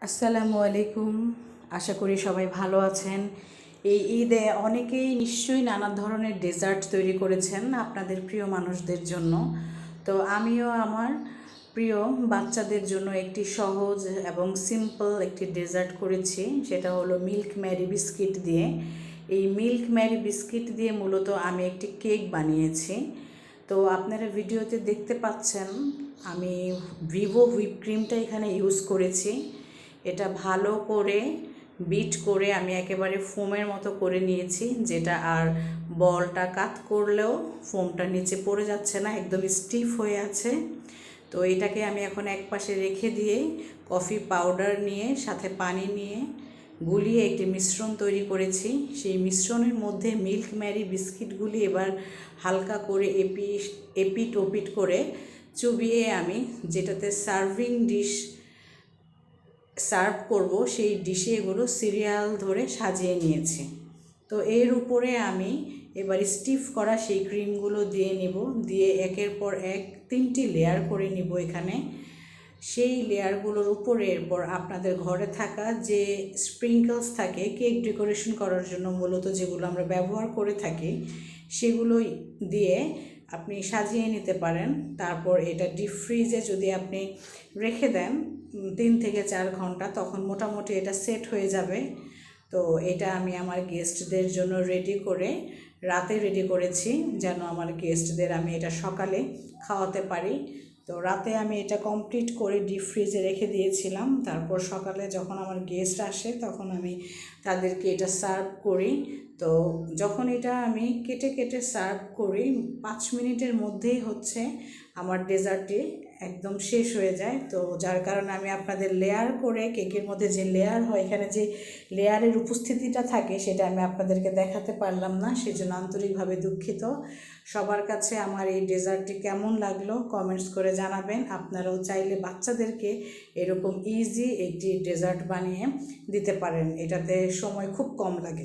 আসসালামু আলাইকুম। আশা করি সবাই ভালো আছেন। এই ঈদে অনেকেই নিশ্চয়ই নানা ধরনের ডেজার্ট তৈরি করেছেন আপনাদের প্রিয় মানুষদের জন্য। তো আমিও আমার প্রিয় বাচ্চাদের জন্য একটি সহজ এবং সিম্পল একটি ডেজার্ট করেছি, সেটা হলো মিল্ক ম্যারি বিস্কিট দিয়ে। এই মিল্ক ম্যারি বিস্কিট দিয়ে মূলত আমি একটি কেক বানিয়েছি। তো আপনারা ভিডিওতে দেখতে পাচ্ছেন আমি ভিভো হুইপ ক্রিমটা এখানে ইউজ করেছি। এটা ভালো করে বিট করে আমি একেবারে ফোমের মতো করে নিয়েছি, যেটা আর বলটা কাত করলেও ফোমটা নিচে পড়ে যাচ্ছে না, একদম স্টিফ হয়ে আছে। তো এটাকে আমি এখন এক পাশে রেখে দিয়ে কফি পাউডার নিয়ে সাথে পানি নিয়ে গুলিয়ে একটি মিশ্রণ তৈরি করেছি। সেই মিশ্রণের মধ্যে মিল্ক ম্যারি বিস্কিটগুলি এবার হালকা করে এপিট ওপিট করে চুবিয়ে আমি যেটাতে সার্ভিং ডিশ সার্ভ করব সেই ডিশে এগুলো সিরিয়াল ধরে সাজিয়ে নিয়েছি। তো এর উপরে আমি এবার স্টিফ করা সেই ক্রিমগুলো দিয়ে নেব, দিয়ে একের পর এক 3টি লেয়ার করে নিব এখানে। সেই লেয়ারগুলোর উপরে এরপর আপনাদের ঘরে থাকা যে স্প্রিঙ্কলস থাকে কেক ডেকোরেশন করার জন্য মূলত যেগুলো আমরা ব্যবহার করে থাকি সেগুলো দিয়ে আপনি সাজিয়ে নিতে পারেন। তারপর এটা ডিপ ফ্রিজে যদি আপনি রেখে দেন 3 থেকে 4 ঘন্টা, তখন মোটামুটি এটা সেট হয়ে যাবে। তো এটা আমি আমার গেস্টদের জন্য রাতে রেডি করেছি, যেন আমার গেস্টদের আমি এটা সকালে খাওয়াতে পারি। তো রাতে আমি এটা কমপ্লিট করে ডিপ ফ্রিজে রেখে দিয়েছিলাম। তারপর সকালে যখন আমার গেস্ট আসে তখন আমি তাদেরকে এটা সার্ভ করি। তো যখন এটা আমি কেটে কেটে সার্ভ করি 5 মিনিটের মধ্যেই আমার ডেজার্টটি একদম শেষ হয়ে যায়। তো যার কারণে আমি আপনাদের লেয়ার করে কেকের মধ্যে যে লেয়ার হয়, এখানে যে লেয়ারের উপস্থিতিটা থাকে সেটা আমি আপনাদেরকে দেখাতে পারলাম না, সেজন্য আন্তরিকভাবে দুঃখিত। সবার কাছে আমার এই ডেজার্টটি কেমন লাগলো কমেন্টস করে জানাবেন। আপনারাও চাইলে বাচ্চাদেরকে এরকম ইজি একটি ডেজার্ট বানিয়ে দিতে পারেন, এটাতে সময় খুব কম লাগে।